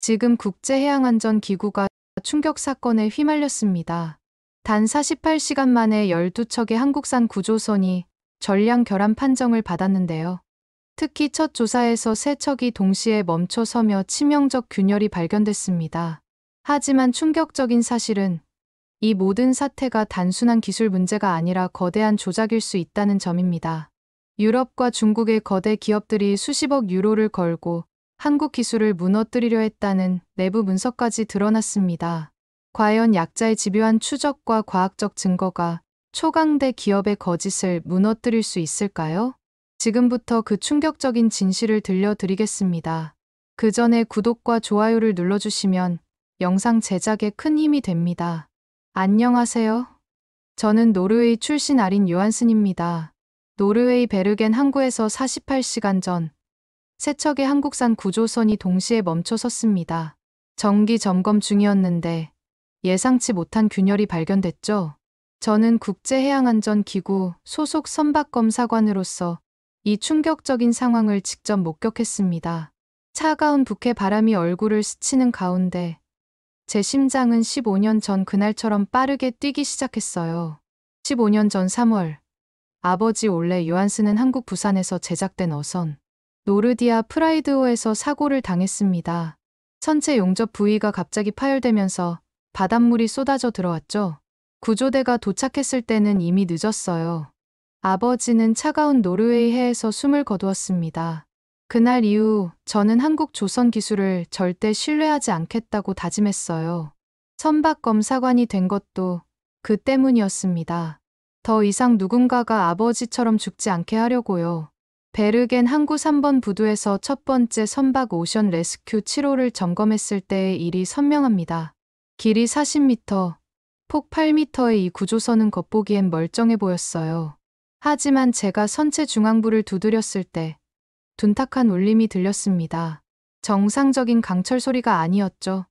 지금 국제해양안전기구가 충격 사건에 휘말렸습니다. 단 48시간 만에 12척의 한국산 구조선이 전량 결함 판정을 받았는데요. 특히 첫 조사에서 3척이 동시에 멈춰서며 치명적 균열이 발견됐습니다. 하지만 충격적인 사실은 이 모든 사태가 단순한 기술 문제가 아니라 거대한 조작일 수 있다는 점입니다. 유럽과 중국의 거대 기업들이 수십억 유로를 걸고 한국 기술을 무너뜨리려 했다는 내부 문서까지 드러났습니다. 과연 약자의 집요한 추적과 과학적 증거가 초강대 기업의 거짓을 무너뜨릴 수 있을까요? 지금부터 그 충격적인 진실을 들려드리겠습니다. 그 전에 구독과 좋아요를 눌러주시면 영상 제작에 큰 힘이 됩니다. 안녕하세요. 저는 노르웨이 출신 아린 요한슨입니다. 노르웨이 베르겐 항구에서 48시간 전 3척의 한국산 구조선이 동시에 멈춰 섰습니다. 정기 점검 중이었는데 예상치 못한 균열이 발견됐죠. 저는 국제해양안전기구 소속 선박검사관으로서 이 충격적인 상황을 직접 목격했습니다. 차가운 북해 바람이 얼굴을 스치는 가운데 제 심장은 15년 전 그날처럼 빠르게 뛰기 시작했어요. 15년 전 3월, 아버지 올레 요한슨은 한국 부산에서 제작된 어선 노르디아 프라이드호에서 사고를 당했습니다. 선체 용접 부위가 갑자기 파열되면서 바닷물이 쏟아져 들어왔죠. 구조대가 도착했을 때는 이미 늦었어요. 아버지는 차가운 노르웨이 해에서 숨을 거두었습니다. 그날 이후 저는 한국 조선 기술을 절대 신뢰하지 않겠다고 다짐했어요. 선박검사관이 된 것도 그 때문이었습니다. 더 이상 누군가가 아버지처럼 죽지 않게 하려고요. 베르겐 항구 3번 부두에서 첫 번째 선박 오션 레스큐 7호를 점검했을 때의 일이 선명합니다. 길이 40m, 폭 8m의 이 구조선은 겉보기엔 멀쩡해 보였어요. 하지만 제가 선체 중앙부를 두드렸을 때 둔탁한 울림이 들렸습니다. 정상적인 강철 소리가 아니었죠.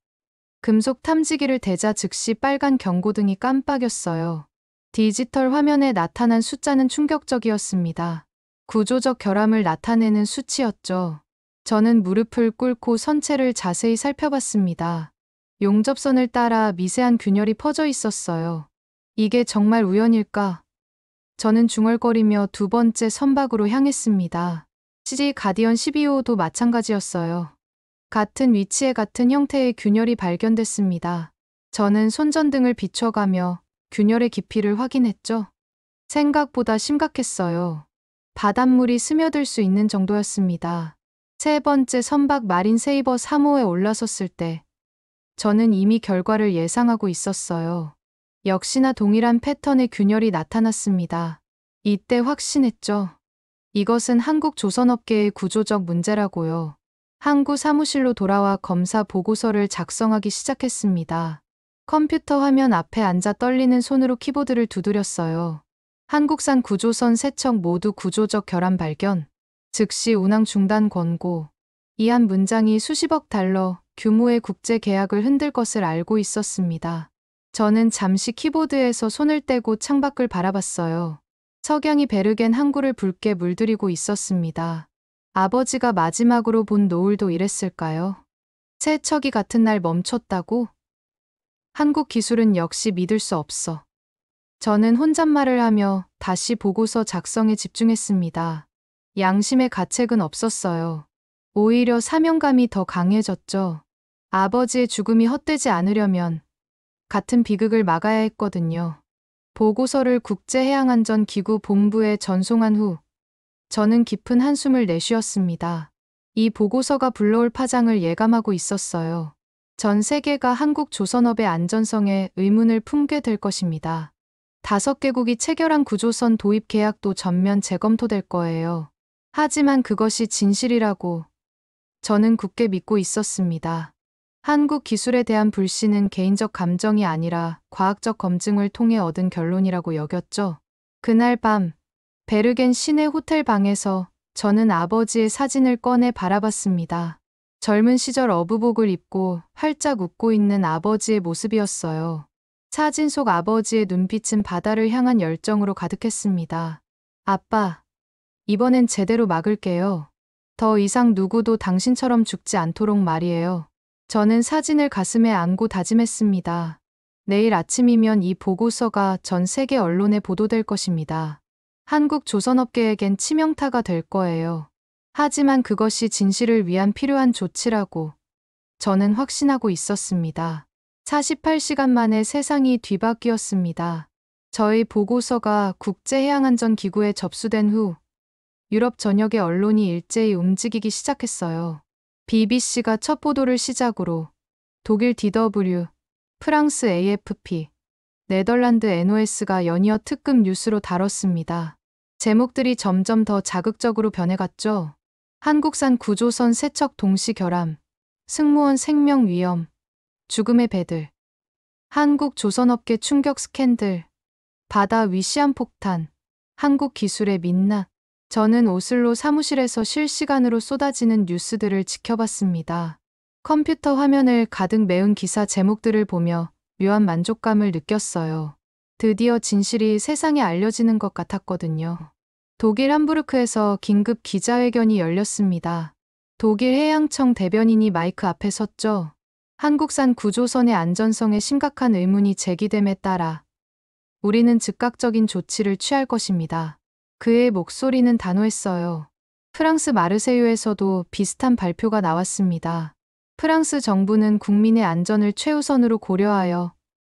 금속 탐지기를 대자 즉시 빨간 경고등이 깜빡였어요. 디지털 화면에 나타난 숫자는 충격적이었습니다. 구조적 결함을 나타내는 수치였죠. 저는 무릎을 꿇고 선체를 자세히 살펴봤습니다. 용접선을 따라 미세한 균열이 퍼져 있었어요. 이게 정말 우연일까? 저는 중얼거리며 두 번째 선박으로 향했습니다. CG 가디언 12호도 마찬가지였어요. 같은 위치에 같은 형태의 균열이 발견됐습니다. 저는 손전등을 비춰가며 균열의 깊이를 확인했죠. 생각보다 심각했어요. 바닷물이 스며들 수 있는 정도였습니다. 세 번째 선박 마린 세이버 3호에 올라섰을 때 저는 이미 결과를 예상하고 있었어요. 역시나 동일한 패턴의 균열이 나타났습니다. 이때 확신했죠. 이것은 한국 조선업계의 구조적 문제라고요. 항구 사무실로 돌아와 검사 보고서를 작성하기 시작했습니다. 컴퓨터 화면 앞에 앉아 떨리는 손으로 키보드를 두드렸어요. 한국산 구조선 3척 모두 구조적 결함 발견, 즉시 운항 중단 권고. 이 한 문장이 수십억 달러 규모의 국제 계약을 흔들 것을 알고 있었습니다. 저는 잠시 키보드에서 손을 떼고 창밖을 바라봤어요. 석양이 베르겐 항구를 붉게 물들이고 있었습니다. 아버지가 마지막으로 본 노을도 이랬을까요? 세 척이 같은 날 멈췄다고? 한국 기술은 역시 믿을 수 없어. 저는 혼잣말을 하며 다시 보고서 작성에 집중했습니다. 양심의 가책은 없었어요. 오히려 사명감이 더 강해졌죠. 아버지의 죽음이 헛되지 않으려면 같은 비극을 막아야 했거든요. 보고서를 국제해양안전기구 본부에 전송한 후 저는 깊은 한숨을 내쉬었습니다. 이 보고서가 불러올 파장을 예감하고 있었어요. 전 세계가 한국 조선업의 안전성에 의문을 품게 될 것입니다. 5개국이 체결한 구조선 도입 계약도 전면 재검토될 거예요. 하지만 그것이 진실이라고 저는 굳게 믿고 있었습니다. 한국 기술에 대한 불신은 개인적 감정이 아니라 과학적 검증을 통해 얻은 결론이라고 여겼죠. 그날 밤 베르겐 시내 호텔 방에서 저는 아버지의 사진을 꺼내 바라봤습니다. 젊은 시절 어부복을 입고 활짝 웃고 있는 아버지의 모습이었어요. 사진 속 아버지의 눈빛은 바다를 향한 열정으로 가득했습니다. 아빠, 이번엔 제대로 막을게요. 더 이상 누구도 당신처럼 죽지 않도록 말이에요. 저는 사진을 가슴에 안고 다짐했습니다. 내일 아침이면 이 보고서가 전 세계 언론에 보도될 것입니다. 한국 조선업계에겐 치명타가 될 거예요. 하지만 그것이 진실을 위한 필요한 조치라고 저는 확신하고 있었습니다. 48시간 만에 세상이 뒤바뀌었습니다. 저희 보고서가 국제해양안전기구에 접수된 후 유럽 전역의 언론이 일제히 움직이기 시작했어요. BBC가 첫 보도를 시작으로 독일 DW, 프랑스 AFP, 네덜란드 NOS가 연이어 특급 뉴스로 다뤘습니다. 제목들이 점점 더 자극적으로 변해갔죠. 한국산 구조선 세척 동시 결함, 승무원 생명 위험, 죽음의 배들, 한국 조선업계 충격 스캔들, 바다 위 시한폭탄, 한국 기술의 민낯. 저는 오슬로 사무실에서 실시간으로 쏟아지는 뉴스들을 지켜봤습니다. 컴퓨터 화면을 가득 메운 기사 제목들을 보며 묘한 만족감을 느꼈어요. 드디어 진실이 세상에 알려지는 것 같았거든요. 독일 함부르크에서 긴급 기자회견이 열렸습니다. 독일 해양청 대변인이 마이크 앞에 섰죠. 한국산 구조선의 안전성에 심각한 의문이 제기됨에 따라 우리는 즉각적인 조치를 취할 것입니다. 그의 목소리는 단호했어요. 프랑스 마르세유에서도 비슷한 발표가 나왔습니다. 프랑스 정부는 국민의 안전을 최우선으로 고려하여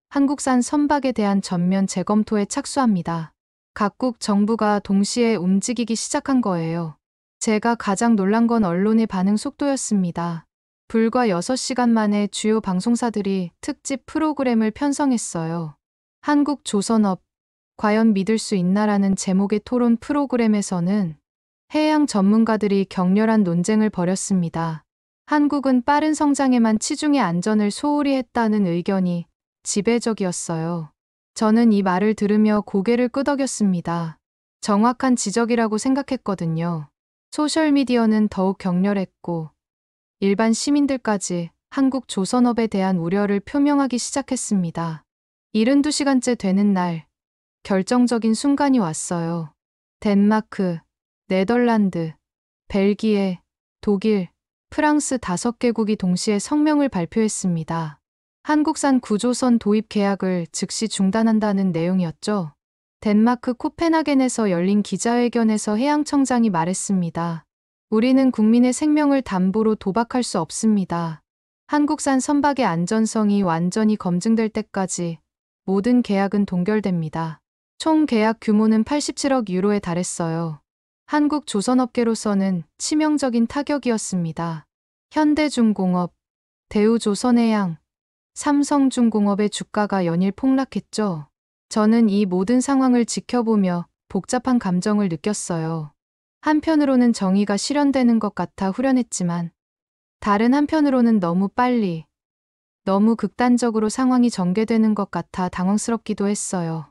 한국산 선박에 대한 전면 재검토에 착수합니다. 각국 정부가 동시에 움직이기 시작한 거예요. 제가 가장 놀란 건 언론의 반응 속도였습니다. 불과 6시간 만에 주요 방송사들이 특집 프로그램을 편성했어요. 한국 조선업, 과연 믿을 수 있나라는 제목의 토론 프로그램에서는 해양 전문가들이 격렬한 논쟁을 벌였습니다. 한국은 빠른 성장에만 치중해 안전을 소홀히 했다는 의견이 지배적이었어요. 저는 이 말을 들으며 고개를 끄덕였습니다. 정확한 지적이라고 생각했거든요. 소셜미디어는 더욱 격렬했고 일반 시민들까지 한국 조선업에 대한 우려를 표명하기 시작했습니다. 72시간째 되는 날, 결정적인 순간이 왔어요. 덴마크, 네덜란드, 벨기에, 독일, 프랑스 5개국이 동시에 성명을 발표했습니다. 한국산 구조선 도입 계약을 즉시 중단한다는 내용이었죠. 덴마크 코펜하겐에서 열린 기자회견에서 해양청장이 말했습니다. 우리는 국민의 생명을 담보로 도박할 수 없습니다. 한국산 선박의 안전성이 완전히 검증될 때까지 모든 계약은 동결됩니다. 총 계약 규모는 87억 유로에 달했어요. 한국 조선업계로서는 치명적인 타격이었습니다. 현대중공업, 대우조선해양, 삼성중공업의 주가가 연일 폭락했죠. 저는 이 모든 상황을 지켜보며 복잡한 감정을 느꼈어요. 한편으로는 정의가 실현되는 것 같아 후련했지만 다른 한편으로는 너무 빨리, 너무 극단적으로 상황이 전개되는 것 같아 당황스럽기도 했어요.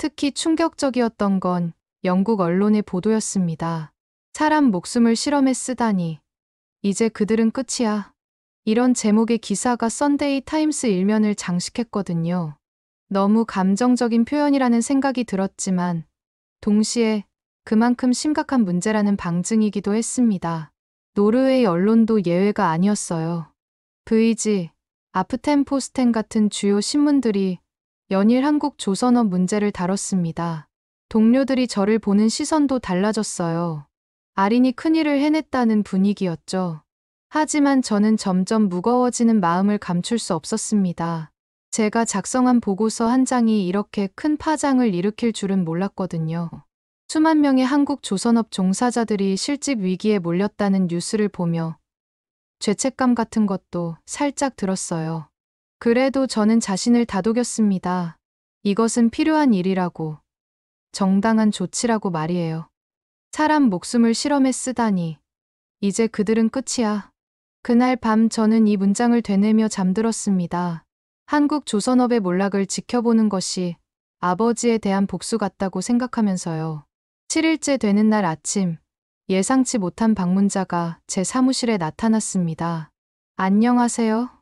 특히 충격적이었던 건 영국 언론의 보도였습니다. 사람 목숨을 실험에 쓰다니. 이제 그들은 끝이야. 이런 제목의 기사가 썬데이 타임스 일면을 장식했거든요. 너무 감정적인 표현이라는 생각이 들었지만 동시에 그만큼 심각한 문제라는 방증이기도 했습니다. 노르웨이 언론도 예외가 아니었어요. VG, 아프텐포스텐 같은 주요 신문들이 연일 한국 조선업 문제를 다뤘습니다. 동료들이 저를 보는 시선도 달라졌어요. 아린이 큰일을 해냈다는 분위기였죠. 하지만 저는 점점 무거워지는 마음을 감출 수 없었습니다. 제가 작성한 보고서 한 장이 이렇게 큰 파장을 일으킬 줄은 몰랐거든요. 수만 명의 한국 조선업 종사자들이 실직 위기에 몰렸다는 뉴스를 보며 죄책감 같은 것도 살짝 들었어요. 그래도 저는 자신을 다독였습니다. 이것은 필요한 일이라고, 정당한 조치라고 말이에요. 사람 목숨을 실험에 쓰다니. 이제 그들은 끝이야. 그날 밤 저는 이 문장을 되뇌며 잠들었습니다. 한국 조선업의 몰락을 지켜보는 것이 아버지에 대한 복수 같다고 생각하면서요. 7일째 되는 날 아침, 예상치 못한 방문자가 제 사무실에 나타났습니다. 안녕하세요.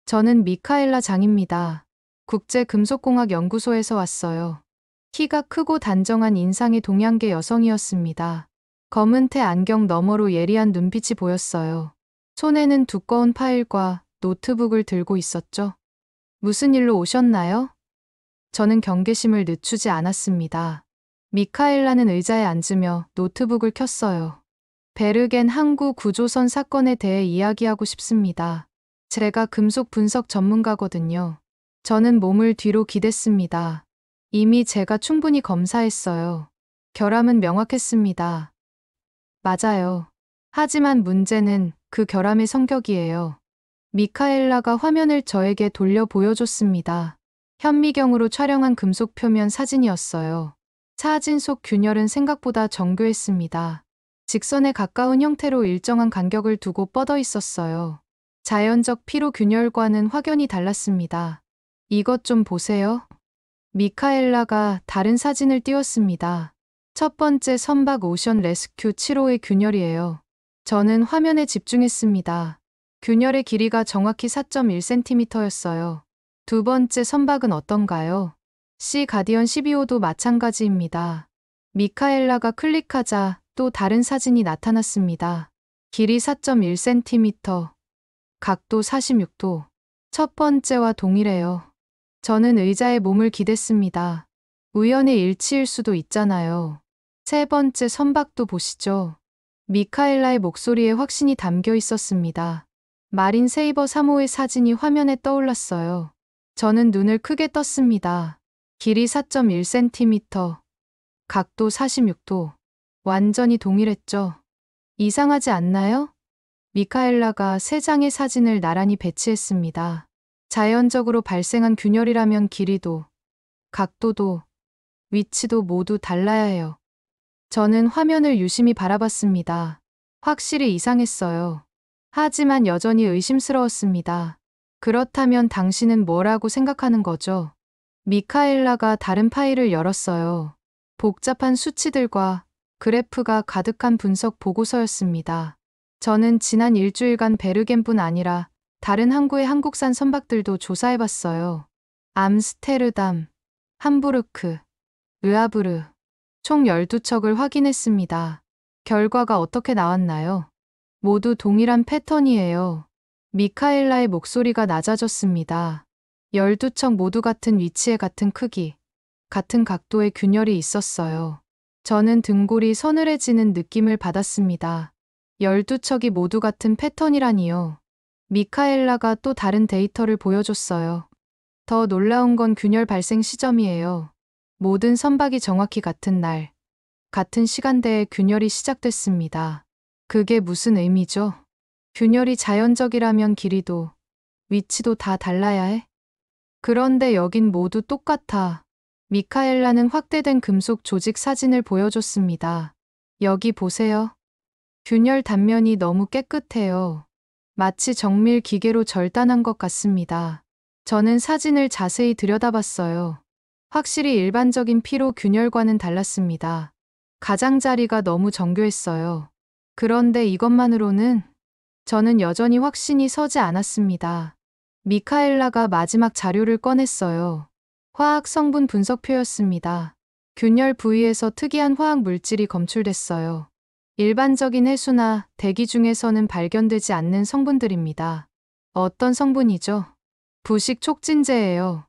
저는 미카엘라 장입니다. 국제금속공학연구소에서 왔어요. 키가 크고 단정한 인상의 동양계 여성이었습니다. 검은 테 안경 너머로 예리한 눈빛이 보였어요. 손에는 두꺼운 파일과 노트북을 들고 있었죠. 무슨 일로 오셨나요? 저는 경계심을 늦추지 않았습니다. 미카엘라는 의자에 앉으며 노트북을 켰어요. 베르겐 항구 구조선 사건에 대해 이야기하고 싶습니다. 제가 금속 분석 전문가거든요. 저는 몸을 뒤로 기댔습니다. 이미 제가 충분히 검사했어요. 결함은 명확했습니다. 맞아요. 하지만 문제는 그 결함의 성격이에요. 미카엘라가 화면을 저에게 돌려 보여줬습니다. 현미경으로 촬영한 금속 표면 사진이었어요. 사진 속 균열은 생각보다 정교했습니다. 직선에 가까운 형태로 일정한 간격을 두고 뻗어 있었어요. 자연적 피로 균열과는 확연히 달랐습니다. 이것 좀 보세요. 미카엘라가 다른 사진을 띄웠습니다. 첫 번째 선박 오션 레스큐 7호의 균열이에요. 저는 화면에 집중했습니다. 균열의 길이가 정확히 4.1cm였어요. 두 번째 선박은 어떤가요? 시 가디언 12호도 마찬가지입니다. 미카엘라가 클릭하자 또 다른 사진이 나타났습니다. 길이 4.1cm, 각도 46도. 첫 번째와 동일해요. 저는 의자에 몸을 기댔습니다. 우연의 일치일 수도 있잖아요. 세 번째 선박도 보시죠. 미카엘라의 목소리에 확신이 담겨 있었습니다. 마린 세이버 3호의 사진이 화면에 떠올랐어요. 저는 눈을 크게 떴습니다. 길이 4.1cm, 각도 46도. 완전히 동일했죠. 이상하지 않나요? 미카엘라가 세 장의 사진을 나란히 배치했습니다. 자연적으로 발생한 균열이라면 길이도, 각도도, 위치도 모두 달라야 해요. 저는 화면을 유심히 바라봤습니다. 확실히 이상했어요. 하지만 여전히 의심스러웠습니다. 그렇다면 당신은 뭐라고 생각하는 거죠? 미카엘라가 다른 파일을 열었어요. 복잡한 수치들과 그래프가 가득한 분석 보고서였습니다. 저는 지난 일주일간 베르겐뿐 아니라 다른 항구의 한국산 선박들도 조사해봤어요. 암스테르담, 함부르크, 르아브르, 총 12척을 확인했습니다. 결과가 어떻게 나왔나요? 모두 동일한 패턴이에요. 미카엘라의 목소리가 낮아졌습니다. 12척 모두 같은 위치에 같은 크기, 같은 각도의 균열이 있었어요. 저는 등골이 서늘해지는 느낌을 받았습니다. 12척이 모두 같은 패턴이라니요. 미카엘라가 또 다른 데이터를 보여줬어요. 더 놀라운 건 균열 발생 시점이에요. 모든 선박이 정확히 같은 날, 같은 시간대에 균열이 시작됐습니다. 그게 무슨 의미죠? 균열이 자연적이라면 길이도, 위치도 다 달라야 해? 그런데 여긴 모두 똑같아. 미카엘라는 확대된 금속 조직 사진을 보여줬습니다. 여기 보세요. 균열 단면이 너무 깨끗해요. 마치 정밀 기계로 절단한 것 같습니다. 저는 사진을 자세히 들여다봤어요. 확실히 일반적인 피로 균열과는 달랐습니다. 가장자리가 너무 정교했어요. 그런데 이것만으로는 저는 여전히 확신이 서지 않았습니다. 미카엘라가 마지막 자료를 꺼냈어요. 화학 성분 분석표였습니다. 균열 부위에서 특이한 화학 물질이 검출됐어요. 일반적인 해수나 대기 중에서는 발견되지 않는 성분들입니다. 어떤 성분이죠? 부식 촉진제예요.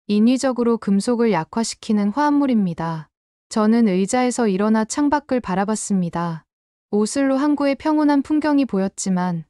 인위적으로 금속을 약화시키는 화합물입니다. 저는 의자에서 일어나 창밖을 바라봤습니다. 오슬로 항구의 평온한 풍경이 보였지만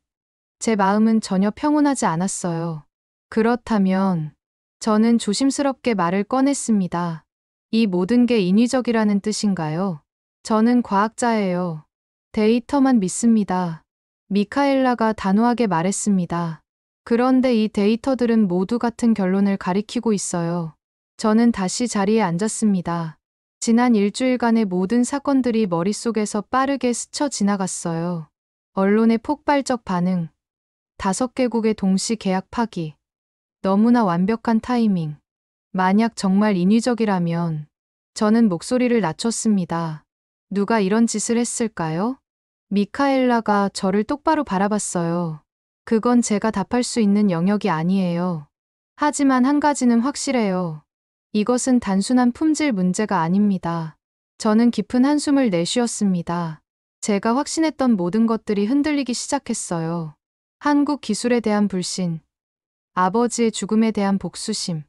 제 마음은 전혀 평온하지 않았어요. 그렇다면 저는 조심스럽게 말을 꺼냈습니다. 이 모든 게 인위적이라는 뜻인가요? 저는 과학자예요. 데이터만 믿습니다. 미카엘라가 단호하게 말했습니다. 그런데 이 데이터들은 모두 같은 결론을 가리키고 있어요. 저는 다시 자리에 앉았습니다. 지난 일주일간의 모든 사건들이 머릿속에서 빠르게 스쳐 지나갔어요. 언론의 폭발적 반응, 5개국의 동시 계약 파기, 너무나 완벽한 타이밍. 만약 정말 인위적이라면 저는 목소리를 낮췄습니다. 누가 이런 짓을 했을까요? 미카엘라가 저를 똑바로 바라봤어요. 그건 제가 답할 수 있는 영역이 아니에요. 하지만 한 가지는 확실해요. 이것은 단순한 품질 문제가 아닙니다. 저는 깊은 한숨을 내쉬었습니다. 제가 확신했던 모든 것들이 흔들리기 시작했어요. 한국 기술에 대한 불신, 아버지의 죽음에 대한 복수심,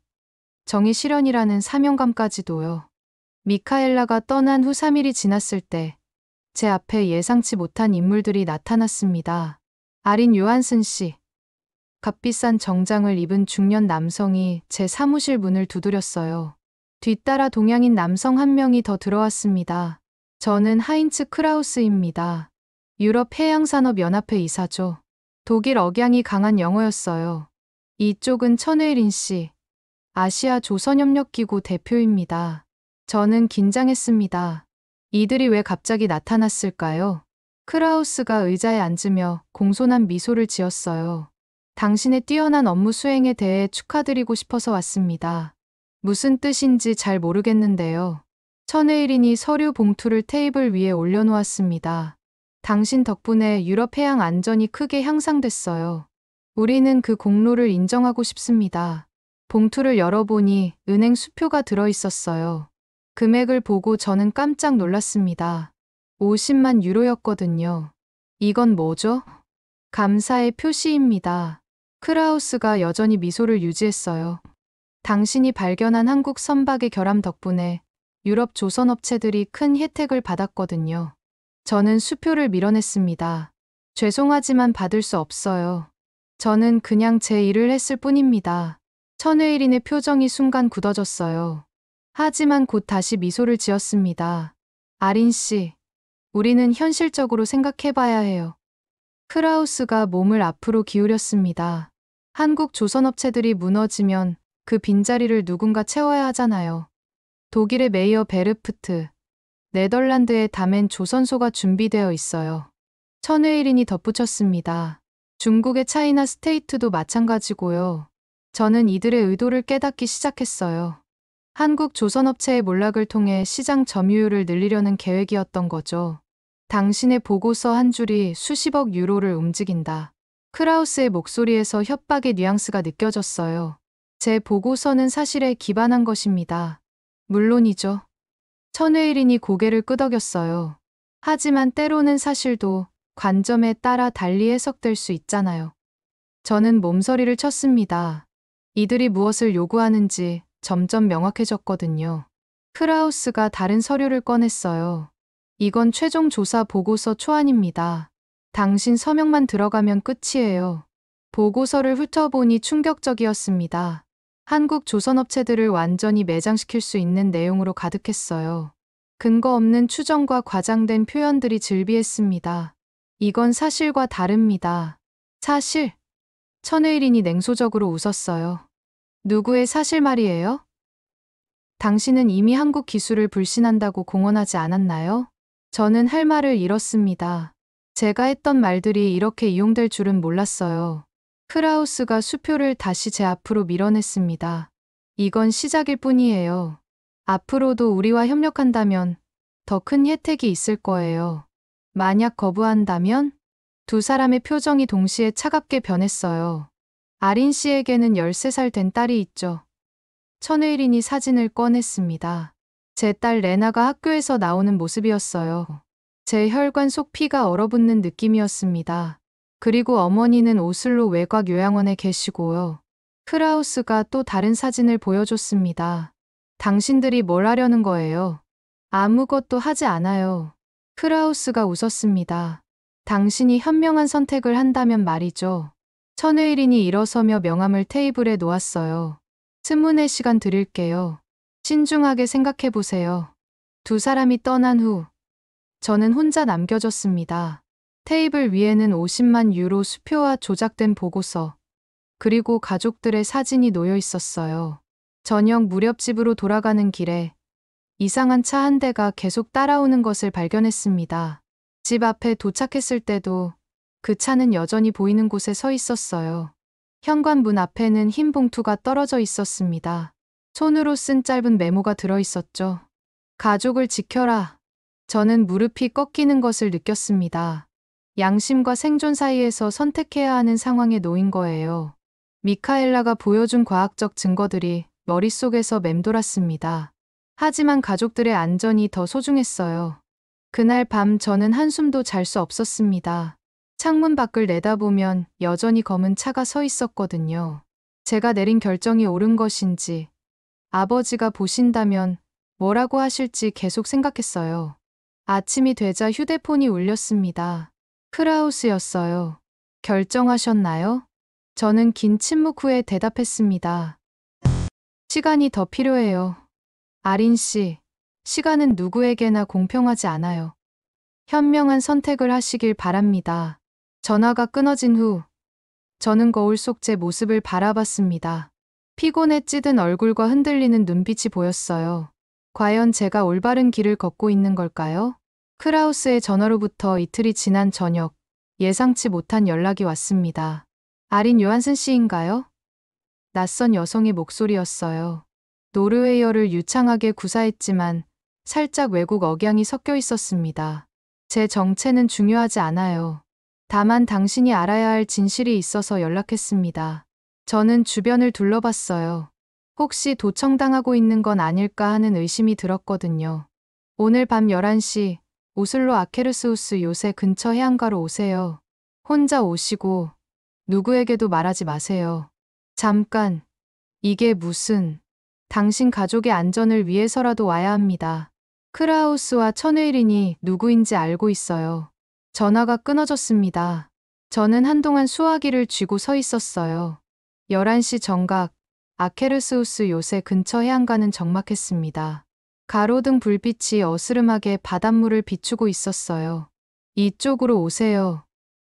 정의 실현이라는 사명감까지도요. 미카엘라가 떠난 후 3일이 지났을 때 제 앞에 예상치 못한 인물들이 나타났습니다. 아린 요한슨 씨. 값비싼 정장을 입은 중년 남성이 제 사무실 문을 두드렸어요. 뒤따라 동양인 남성 한 명이 더 들어왔습니다. 저는 하인츠 크라우스입니다. 유럽 해양산업연합회 이사죠. 독일 억양이 강한 영어였어요. 이쪽은 천회일인 씨. 아시아 조선협력기구 대표입니다. 저는 긴장했습니다. 이들이 왜 갑자기 나타났을까요? 크라우스가 의자에 앉으며 공손한 미소를 지었어요. 당신의 뛰어난 업무 수행에 대해 축하드리고 싶어서 왔습니다. 무슨 뜻인지 잘 모르겠는데요. 천회일인이 서류 봉투를 테이블 위에 올려놓았습니다. 당신 덕분에 유럽 해양 안전이 크게 향상됐어요. 우리는 그 공로를 인정하고 싶습니다. 봉투를 열어보니 은행 수표가 들어있었어요. 금액을 보고 저는 깜짝 놀랐습니다. 50만 유로였거든요. 이건 뭐죠? 감사의 표시입니다. 크라우스가 여전히 미소를 유지했어요. 당신이 발견한 한국 선박의 결함 덕분에 유럽 조선업체들이 큰 혜택을 받았거든요. 저는 수표를 밀어냈습니다. 죄송하지만 받을 수 없어요. 저는 그냥 제 일을 했을 뿐입니다. 천회일인의 표정이 순간 굳어졌어요. 하지만 곧 다시 미소를 지었습니다. 아린 씨, 우리는 현실적으로 생각해봐야 해요. 크라우스가 몸을 앞으로 기울였습니다. 한국 조선업체들이 무너지면 그 빈자리를 누군가 채워야 하잖아요. 독일의 메이어 베르프트, 네덜란드의 다멘 조선소가 준비되어 있어요. 천회일인이 덧붙였습니다. 중국의 차이나 스테이트도 마찬가지고요. 저는 이들의 의도를 깨닫기 시작했어요. 한국 조선업체의 몰락을 통해 시장 점유율을 늘리려는 계획이었던 거죠. 당신의 보고서 한 줄이 수십억 유로를 움직인다. 크라우스의 목소리에서 협박의 뉘앙스가 느껴졌어요. 제 보고서는 사실에 기반한 것입니다. 물론이죠. 천회일인이 고개를 끄덕였어요. 하지만 때로는 사실도 관점에 따라 달리 해석될 수 있잖아요. 저는 몸서리를 쳤습니다. 이들이 무엇을 요구하는지 점점 명확해졌거든요. 크라우스가 다른 서류를 꺼냈어요. 이건 최종 조사 보고서 초안입니다. 당신 서명만 들어가면 끝이에요. 보고서를 훑어보니 충격적이었습니다. 한국 조선업체들을 완전히 매장시킬 수 있는 내용으로 가득했어요. 근거 없는 추정과 과장된 표현들이 즐비했습니다. 이건 사실과 다릅니다. 사실? 천회일인이 냉소적으로 웃었어요. 누구의 사실 말이에요? 당신은 이미 한국 기술을 불신한다고 공언하지 않았나요? 저는 할 말을 잃었습니다. 제가 했던 말들이 이렇게 이용될 줄은 몰랐어요. 크라우스가 수표를 다시 제 앞으로 밀어냈습니다. 이건 시작일 뿐이에요. 앞으로도 우리와 협력한다면 더 큰 혜택이 있을 거예요. 만약 거부한다면? 두 사람의 표정이 동시에 차갑게 변했어요. 아린 씨에게는 13살 된 딸이 있죠. 천회일인이 사진을 꺼냈습니다. 제 딸 레나가 학교에서 나오는 모습이었어요. 제 혈관 속 피가 얼어붙는 느낌이었습니다. 그리고 어머니는 오슬로 외곽 요양원에 계시고요. 크라우스가 또 다른 사진을 보여줬습니다. 당신들이 뭘 하려는 거예요? 아무것도 하지 않아요. 크라우스가 웃었습니다. 당신이 현명한 선택을 한다면 말이죠. 천회일인이 일어서며 명함을 테이블에 놓았어요. 스문의 시간 드릴게요. 신중하게 생각해보세요. 두 사람이 떠난 후 저는 혼자 남겨졌습니다. 테이블 위에는 50만 유로 수표와 조작된 보고서, 그리고 가족들의 사진이 놓여 있었어요. 저녁 무렵 집으로 돌아가는 길에 이상한 차 한 대가 계속 따라오는 것을 발견했습니다. 집 앞에 도착했을 때도 그 차는 여전히 보이는 곳에 서 있었어요. 현관문 앞에는 흰 봉투가 떨어져 있었습니다. 손으로 쓴 짧은 메모가 들어 있었죠. 가족을 지켜라. 저는 무릎이 꺾이는 것을 느꼈습니다. 양심과 생존 사이에서 선택해야 하는 상황에 놓인 거예요. 미카엘라가 보여준 과학적 증거들이 머릿속에서 맴돌았습니다. 하지만 가족들의 안전이 더 소중했어요. 그날 밤 저는 한숨도 잘 수 없었습니다. 창문 밖을 내다보면 여전히 검은 차가 서 있었거든요. 제가 내린 결정이 옳은 것인지, 아버지가 보신다면 뭐라고 하실지 계속 생각했어요. 아침이 되자 휴대폰이 울렸습니다. 크라우스였어요. 결정하셨나요? 저는 긴 침묵 후에 대답했습니다. 시간이 더 필요해요. 아린 씨, 시간은 누구에게나 공평하지 않아요. 현명한 선택을 하시길 바랍니다. 전화가 끊어진 후, 저는 거울 속 제 모습을 바라봤습니다. 피곤에 찌든 얼굴과 흔들리는 눈빛이 보였어요. 과연 제가 올바른 길을 걷고 있는 걸까요? 크라우스의 전화로부터 이틀이 지난 저녁, 예상치 못한 연락이 왔습니다. 아린 요한슨 씨인가요? 낯선 여성의 목소리였어요. 노르웨이어를 유창하게 구사했지만 살짝 외국 억양이 섞여 있었습니다. 제 정체는 중요하지 않아요. 다만 당신이 알아야 할 진실이 있어서 연락했습니다. 저는 주변을 둘러봤어요. 혹시 도청당하고 있는 건 아닐까 하는 의심이 들었거든요. 오늘 밤 11시 오슬로 아케르스우스 요새 근처 해안가로 오세요. 혼자 오시고 누구에게도 말하지 마세요. 잠깐, 이게 무슨, 당신 가족의 안전을 위해서라도 와야 합니다. 크라우스와 천회일인이 누구인지 알고 있어요. 전화가 끊어졌습니다. 저는 한동안 수화기를 쥐고 서 있었어요. 11시 정각, 아케르스우스 요새 근처 해안가는 적막했습니다. 가로등 불빛이 어스름하게 바닷물을 비추고 있었어요. 이쪽으로 오세요.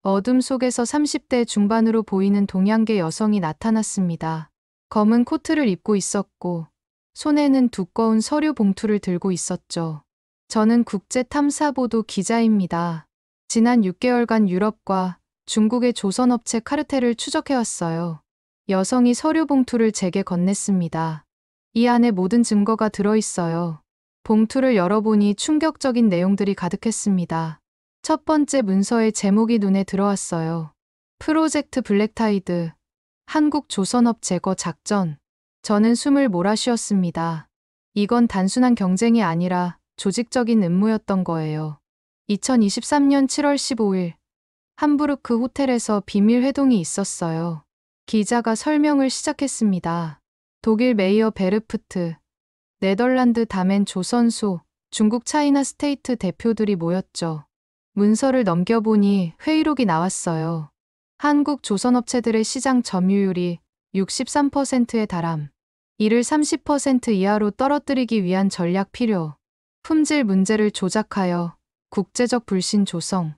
어둠 속에서 30대 중반으로 보이는 동양계 여성이 나타났습니다. 검은 코트를 입고 있었고 손에는 두꺼운 서류 봉투를 들고 있었죠. 저는 국제탐사보도 기자입니다. 지난 6개월간 유럽과 중국의 조선업체 카르텔을 추적해왔어요. 여성이 서류 봉투를 제게 건넸습니다. 이 안에 모든 증거가 들어있어요. 봉투를 열어보니 충격적인 내용들이 가득했습니다. 첫 번째 문서의 제목이 눈에 들어왔어요. 프로젝트 블랙타이드, 한국 조선업 제거 작전. 저는 숨을 몰아쉬었습니다. 이건 단순한 경쟁이 아니라 조직적인 음모였던 거예요. 2023년 7월 15일, 함부르크 호텔에서 비밀 회동이 있었어요. 기자가 설명을 시작했습니다. 독일 메이어 베르프트, 네덜란드 다멘 조선소, 중국 차이나 스테이트 대표들이 모였죠. 문서를 넘겨보니 회의록이 나왔어요. 한국 조선업체들의 시장 점유율이 63%에 달함. 이를 30% 이하로 떨어뜨리기 위한 전략 필요. 품질 문제를 조작하여 국제적 불신 조성.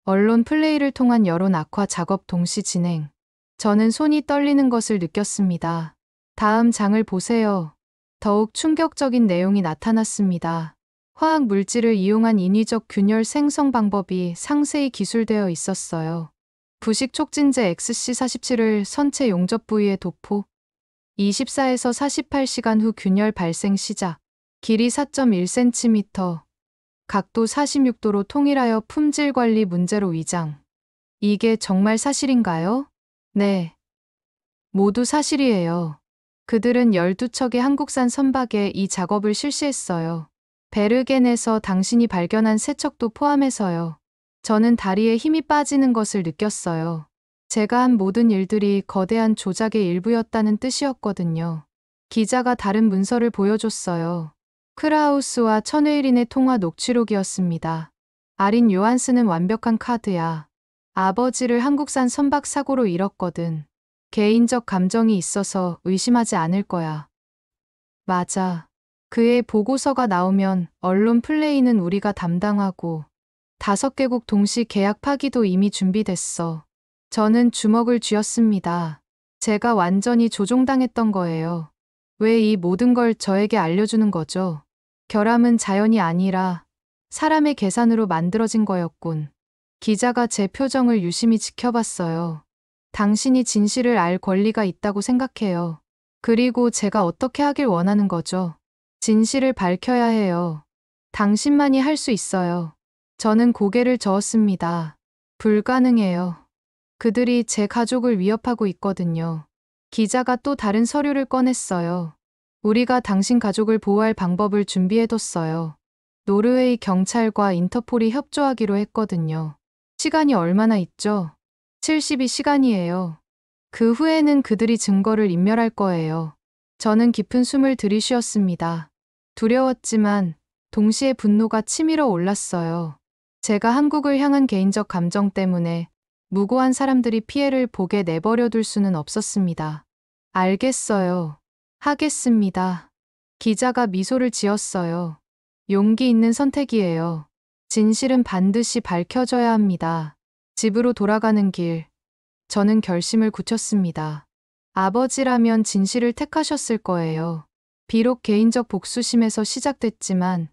언론 플레이를 통한 여론 악화 작업 동시 진행. 저는 손이 떨리는 것을 느꼈습니다. 다음 장을 보세요. 더욱 충격적인 내용이 나타났습니다. 화학 물질을 이용한 인위적 균열 생성 방법이 상세히 기술되어 있었어요. 부식 촉진제 XC47을 선체 용접 부위에 도포. 24에서 48시간 후 균열 발생 시작. 길이 4.1cm. 각도 46도로 통일하여 품질 관리 문제로 위장. 이게 정말 사실인가요? 네. 모두 사실이에요. 그들은 12척의 한국산 선박에 이 작업을 실시했어요. 베르겐에서 당신이 발견한 세척도 포함해서요. 저는 다리에 힘이 빠지는 것을 느꼈어요. 제가 한 모든 일들이 거대한 조작의 일부였다는 뜻이었거든요. 기자가 다른 문서를 보여줬어요. 크라우스와 천회일인의 통화 녹취록이었습니다. 아린 요한스는 완벽한 카드야. 아버지를 한국산 선박 사고로 잃었거든. 개인적 감정이 있어서 의심하지 않을 거야. 맞아. 그의 보고서가 나오면 언론 플레이는 우리가 담당하고 5개국 동시 계약 파기도 이미 준비됐어. 저는 주먹을 쥐었습니다. 제가 완전히 조종당했던 거예요. 왜 이 모든 걸 저에게 알려주는 거죠? 결함은 자연이 아니라 사람의 계산으로 만들어진 거였군. 기자가 제 표정을 유심히 지켜봤어요. 당신이 진실을 알 권리가 있다고 생각해요. 그리고 제가 어떻게 하길 원하는 거죠? 진실을 밝혀야 해요. 당신만이 할 수 있어요. 저는 고개를 저었습니다. 불가능해요. 그들이 제 가족을 위협하고 있거든요. 기자가 또 다른 서류를 꺼냈어요. 우리가 당신 가족을 보호할 방법을 준비해뒀어요. 노르웨이 경찰과 인터폴이 협조하기로 했거든요. 시간이 얼마나 있죠? 72시간이에요. 그 후에는 그들이 증거를 인멸할 거예요. 저는 깊은 숨을 들이쉬었습니다. 두려웠지만 동시에 분노가 치밀어 올랐어요. 제가 한국을 향한 개인적 감정 때문에 무고한 사람들이 피해를 보게 내버려 둘 수는 없었습니다. 알겠어요. 하겠습니다. 기자가 미소를 지었어요. 용기 있는 선택이에요. 진실은 반드시 밝혀져야 합니다. 집으로 돌아가는 길, 저는 결심을 굳혔습니다. 아버지라면 진실을 택하셨을 거예요. 비록 개인적 복수심에서 시작됐지만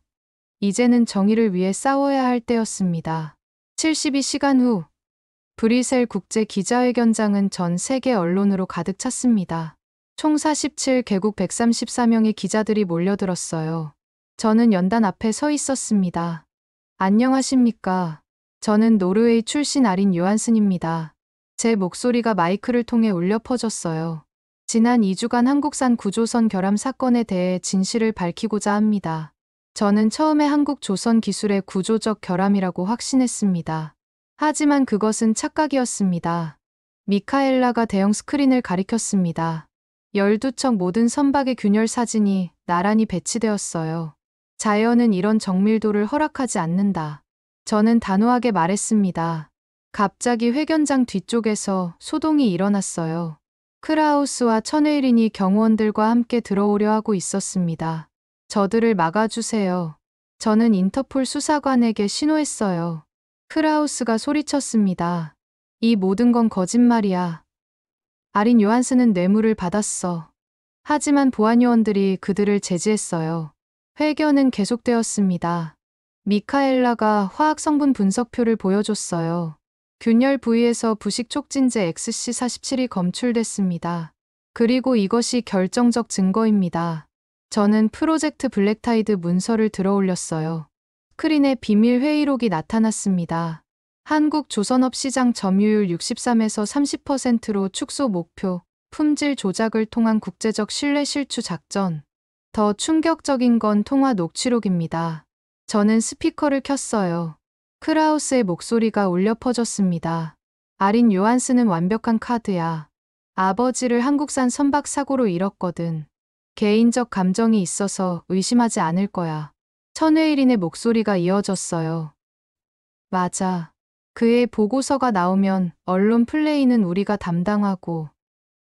이제는 정의를 위해 싸워야 할 때였습니다. 72시간 후 브뤼셀 국제 기자회견장은 전 세계 언론으로 가득 찼습니다. 총 47개국 134명의 기자들이 몰려들었어요. 저는 연단 앞에 서 있었습니다. 안녕하십니까. 저는 노르웨이 출신 아린 요한슨입니다. 제 목소리가 마이크를 통해 울려 퍼졌어요. 지난 2주간 한국산 구조선 결함 사건에 대해 진실을 밝히고자 합니다. 저는 처음에 한국 조선 기술의 구조적 결함이라고 확신했습니다. 하지만 그것은 착각이었습니다. 미카엘라가 대형 스크린을 가리켰습니다. 12척 모든 선박의 균열 사진이 나란히 배치되었어요. 자연은 이런 정밀도를 허락하지 않는다. 저는 단호하게 말했습니다. 갑자기 회견장 뒤쪽에서 소동이 일어났어요. 크라우스와 천웨일인이 경호원들과 함께 들어오려 하고 있었습니다. 저들을 막아주세요. 저는 인터폴 수사관에게 신호했어요. 크라우스가 소리쳤습니다. 이 모든 건 거짓말이야. 아린 요한슨은 뇌물을 받았어. 하지만 보안요원들이 그들을 제지했어요. 회견은 계속되었습니다. 미카엘라가 화학 성분 분석표를 보여줬어요. 균열 부위에서 부식 촉진제 XC47이 검출됐습니다. 그리고 이것이 결정적 증거입니다. 저는 프로젝트 블랙타이드 문서를 들어올렸어요. 스크린에 비밀 회의록이 나타났습니다. 한국 조선업 시장 점유율 63에서 30%로 축소 목표, 품질 조작을 통한 국제적 신뢰 실추 작전. 더 충격적인 건 통화 녹취록입니다. 저는 스피커를 켰어요. 크라우스의 목소리가 울려 퍼졌습니다. 아린 요한슨은 완벽한 카드야. 아버지를 한국산 선박 사고로 잃었거든. 개인적 감정이 있어서 의심하지 않을 거야. 천웨일인의 목소리가 이어졌어요. 맞아. 그의 보고서가 나오면 언론 플레이는 우리가 담당하고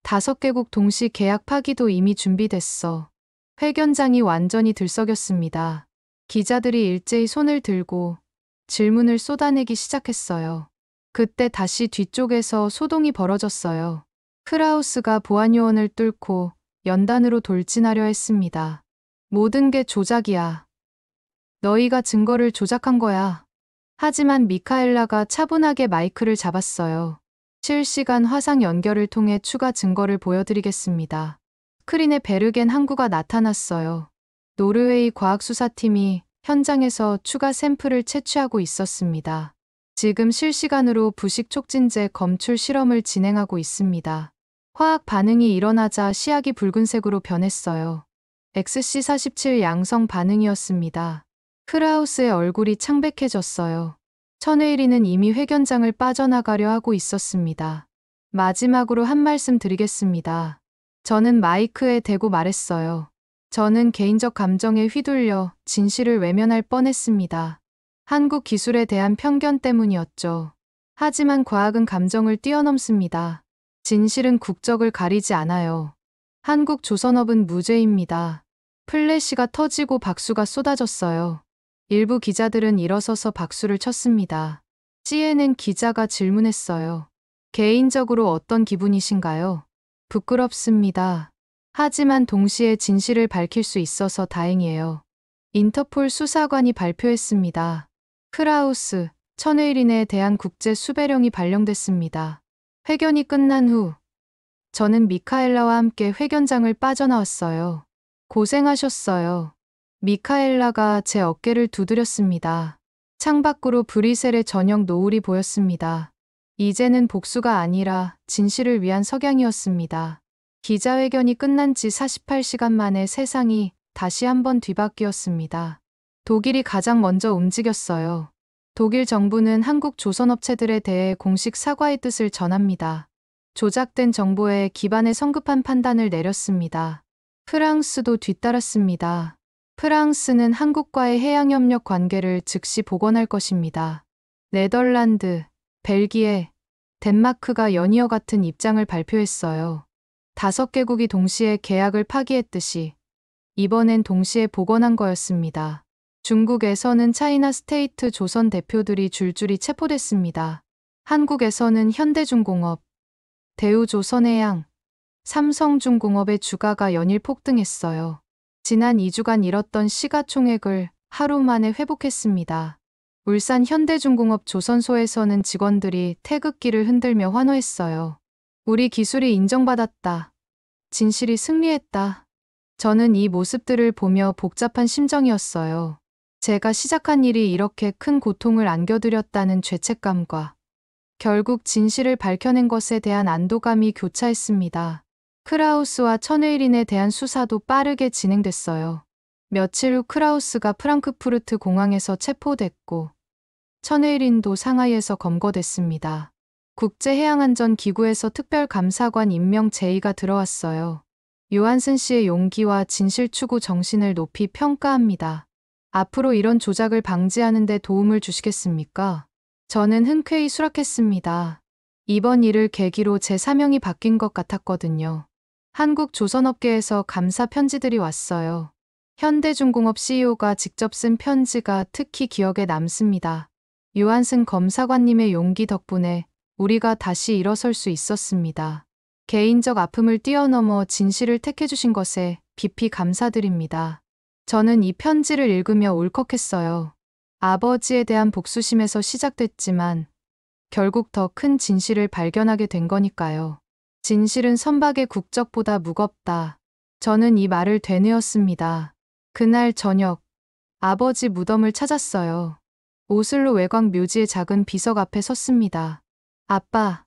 5개국 동시 계약 파기도 이미 준비됐어. 회견장이 완전히 들썩였습니다. 기자들이 일제히 손을 들고 질문을 쏟아내기 시작했어요. 그때 다시 뒤쪽에서 소동이 벌어졌어요. 크라우스가 보안요원을 뚫고 연단으로 돌진하려 했습니다. 모든 게 조작이야. 너희가 증거를 조작한 거야. 하지만 미카엘라가 차분하게 마이크를 잡았어요. 실시간 화상 연결을 통해 추가 증거를 보여드리겠습니다. 스크린에 베르겐 항구가 나타났어요. 노르웨이 과학수사팀이 현장에서 추가 샘플을 채취하고 있었습니다. 지금 실시간으로 부식 촉진제 검출 실험을 진행하고 있습니다. 화학 반응이 일어나자 시약이 붉은색으로 변했어요. XC47 양성 반응이었습니다. 크라우스의 얼굴이 창백해졌어요. 천웨일이는 이미 회견장을 빠져나가려 하고 있었습니다. 마지막으로 한 말씀 드리겠습니다. 저는 마이크에 대고 말했어요. 저는 개인적 감정에 휘둘려 진실을 외면할 뻔했습니다. 한국 기술에 대한 편견 때문이었죠. 하지만 과학은 감정을 뛰어넘습니다. 진실은 국적을 가리지 않아요. 한국 조선업은 무죄입니다. 플래시가 터지고 박수가 쏟아졌어요. 일부 기자들은 일어서서 박수를 쳤습니다. CNN 기자가 질문했어요. 개인적으로 어떤 기분이신가요? 부끄럽습니다. 하지만 동시에 진실을 밝힐 수 있어서 다행이에요. 인터폴 수사관이 발표했습니다. 크라우스, 천웨일인에 대한 국제 수배령이 발령됐습니다. 회견이 끝난 후 저는 미카엘라와 함께 회견장을 빠져나왔어요. 고생하셨어요. 미카엘라가 제 어깨를 두드렸습니다. 창밖으로 브뤼셀의 저녁 노을이 보였습니다. 이제는 복수가 아니라 진실을 위한 석양이었습니다. 기자회견이 끝난 지 48시간 만에 세상이 다시 한번 뒤바뀌었습니다. 독일이 가장 먼저 움직였어요. 독일 정부는 한국 조선업체들에 대해 공식 사과의 뜻을 전합니다. 조작된 정보에 기반해 성급한 판단을 내렸습니다. 프랑스도 뒤따랐습니다. 프랑스는 한국과의 해양협력 관계를 즉시 복원할 것입니다. 네덜란드, 벨기에, 덴마크가 연이어 같은 입장을 발표했어요. 5개국이 동시에 계약을 파기했듯이 이번엔 동시에 복원한 거였습니다. 중국에서는 차이나 스테이트 조선 대표들이 줄줄이 체포됐습니다. 한국에서는 현대중공업, 대우조선해양, 삼성중공업의 주가가 연일 폭등했어요. 지난 2주간 잃었던 시가총액을 하루 만에 회복했습니다. 울산 현대중공업 조선소에서는 직원들이 태극기를 흔들며 환호했어요. 우리 기술이 인정받았다. 진실이 승리했다. 저는 이 모습들을 보며 복잡한 심정이었어요. 제가 시작한 일이 이렇게 큰 고통을 안겨드렸다는 죄책감과 결국 진실을 밝혀낸 것에 대한 안도감이 교차했습니다. 크라우스와 천웨일인에 대한 수사도 빠르게 진행됐어요. 며칠 후 크라우스가 프랑크푸르트 공항에서 체포됐고 천웨일인도 상하이에서 검거됐습니다. 국제해양안전기구에서 특별감사관 임명 제의가 들어왔어요. 요한슨 씨의 용기와 진실 추구 정신을 높이 평가합니다. 앞으로 이런 조작을 방지하는 데 도움을 주시겠습니까? 저는 흔쾌히 수락했습니다. 이번 일을 계기로 제 사명이 바뀐 것 같았거든요. 한국 조선업계에서 감사 편지들이 왔어요. 현대중공업 CEO가 직접 쓴 편지가 특히 기억에 남습니다. 요한슨 검사관님의 용기 덕분에 우리가 다시 일어설 수 있었습니다. 개인적 아픔을 뛰어넘어 진실을 택해주신 것에 깊이 감사드립니다. 저는 이 편지를 읽으며 울컥했어요. 아버지에 대한 복수심에서 시작됐지만 결국 더 큰 진실을 발견하게 된 거니까요. 진실은 선박의 국적보다 무겁다. 저는 이 말을 되뇌었습니다. 그날 저녁, 아버지 무덤을 찾았어요. 오슬로 외곽 묘지의 작은 비석 앞에 섰습니다. 아빠,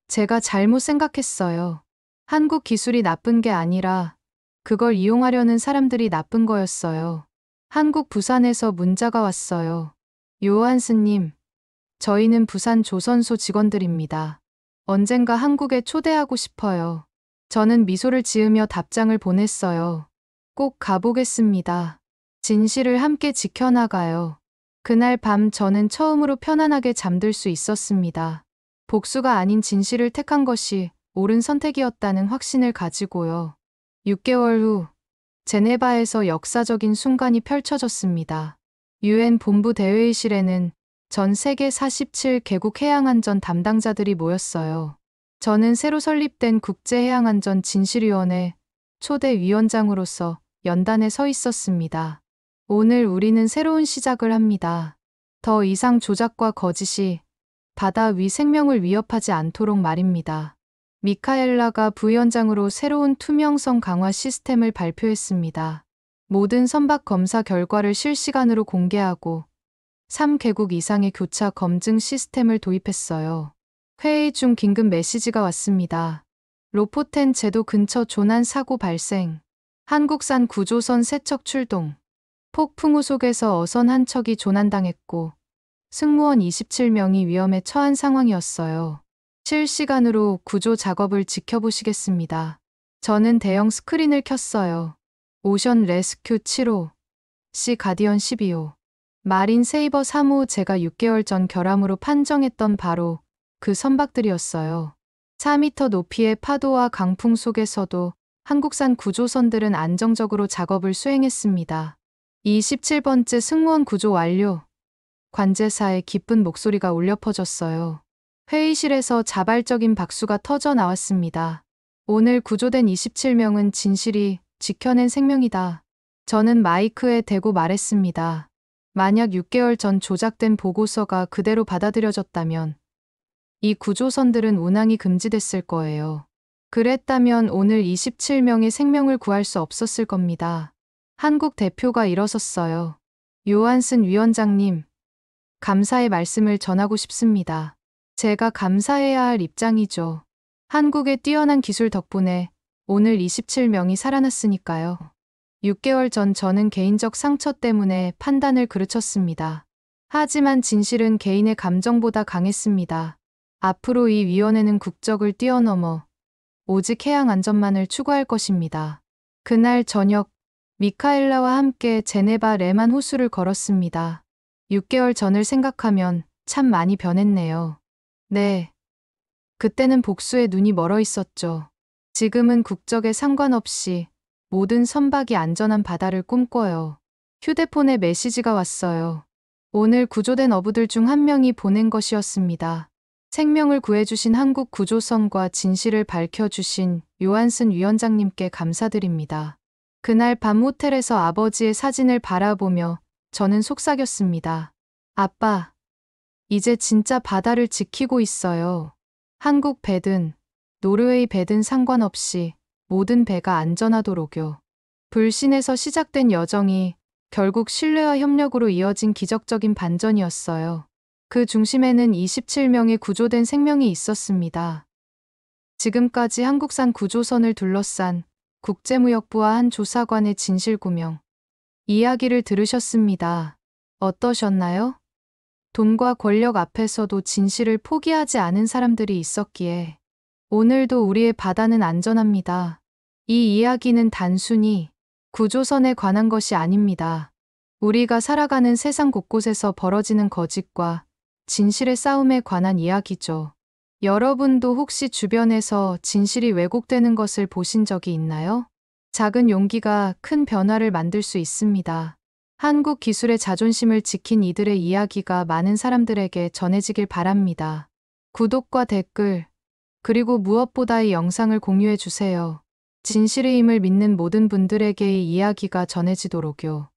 제가 잘못 생각했어요. 한국 기술이 나쁜 게 아니라 그걸 이용하려는 사람들이 나쁜 거였어요. 한국 부산에서 문자가 왔어요. 요한스님, 저희는 부산 조선소 직원들입니다. 언젠가 한국에 초대하고 싶어요. 저는 미소를 지으며 답장을 보냈어요. 꼭 가보겠습니다. 진실을 함께 지켜나가요. 그날 밤 저는 처음으로 편안하게 잠들 수 있었습니다. 복수가 아닌 진실을 택한 것이 옳은 선택이었다는 확신을 가지고요. 6개월 후 제네바에서 역사적인 순간이 펼쳐졌습니다. UN 본부 대회의실에는 전 세계 47개국 해양안전 담당자들이 모였어요. 저는 새로 설립된 국제해양안전 진실위원회 초대 위원장으로서 연단에 서 있었습니다. 오늘 우리는 새로운 시작을 합니다. 더 이상 조작과 거짓이 바다 위 생명을 위협하지 않도록 말입니다. 미카엘라가 부위원장으로 새로운 투명성 강화 시스템을 발표했습니다. 모든 선박 검사 결과를 실시간으로 공개하고 3개국 이상의 교차 검증 시스템을 도입했어요. 회의 중 긴급 메시지가 왔습니다. 로포텐 제도 근처 조난 사고 발생. 한국산 구조선 3척 출동. 폭풍 우 속에서 어선 한 척이 조난당했고 승무원 27명이 위험에 처한 상황이었어요. 실시간으로 구조 작업을 지켜보시겠습니다. 저는 대형 스크린을 켰어요. 오션 레스큐 7호, 시 가디언 12호, 마린 세이버 3호 제가 6개월 전 결함으로 판정했던 바로 그 선박들이었어요. 4m 높이의 파도와 강풍 속에서도 한국산 구조선들은 안정적으로 작업을 수행했습니다. 27번째 승무원 구조 완료. 관제사의 기쁜 목소리가 울려 퍼졌어요. 회의실에서 자발적인 박수가 터져 나왔습니다. 오늘 구조된 27명은 진실이 지켜낸 생명이다. 저는 마이크에 대고 말했습니다. 만약 6개월 전 조작된 보고서가 그대로 받아들여졌다면 이 구조선들은 운항이 금지됐을 거예요. 그랬다면 오늘 27명의 생명을 구할 수 없었을 겁니다. 한국 대표가 일어섰어요. 요한슨 위원장님, 감사의 말씀을 전하고 싶습니다. 제가 감사해야 할 입장이죠. 한국의 뛰어난 기술 덕분에 오늘 27명이 살아났으니까요. 6개월 전 저는 개인적 상처 때문에 판단을 그르쳤습니다. 하지만 진실은 개인의 감정보다 강했습니다. 앞으로 이 위원회는 국적을 뛰어넘어 오직 해양 안전만을 추구할 것입니다. 그날 저녁, 미카엘라와 함께 제네바 레만 호수를 걸었습니다. 6개월 전을 생각하면 참 많이 변했네요. 네. 그때는 복수에 눈이 멀어 있었죠. 지금은 국적에 상관없이 모든 선박이 안전한 바다를 꿈꿔요. 휴대폰에 메시지가 왔어요. 오늘 구조된 어부들 중 한 명이 보낸 것이었습니다. 생명을 구해주신 한국 구조선과 진실을 밝혀주신 요한슨 위원장님께 감사드립니다. 그날 밤 호텔에서 아버지의 사진을 바라보며 저는 속삭였습니다. 아빠, 이제 진짜 바다를 지키고 있어요. 한국 배든 노르웨이 배든 상관없이 모든 배가 안전하도록요. 불신에서 시작된 여정이 결국 신뢰와 협력으로 이어진 기적적인 반전이었어요. 그 중심에는 27명의 구조된 생명이 있었습니다. 지금까지 한국산 구조선을 둘러싼 국제무역부와 한 조사관의 진실규명 이야기를 들으셨습니다. 어떠셨나요? 돈과 권력 앞에서도 진실을 포기하지 않은 사람들이 있었기에 오늘도 우리의 바다는 안전합니다. 이 이야기는 단순히 구조선에 관한 것이 아닙니다. 우리가 살아가는 세상 곳곳에서 벌어지는 거짓과 진실의 싸움에 관한 이야기죠. 여러분도 혹시 주변에서 진실이 왜곡되는 것을 보신 적이 있나요? 작은 용기가 큰 변화를 만들 수 있습니다. 한국 기술의 자존심을 지킨 이들의 이야기가 많은 사람들에게 전해지길 바랍니다. 구독과 댓글, 그리고 무엇보다 이 영상을 공유해 주세요. 진실의 힘을 믿는 모든 분들에게 이 이야기가 전해지도록요.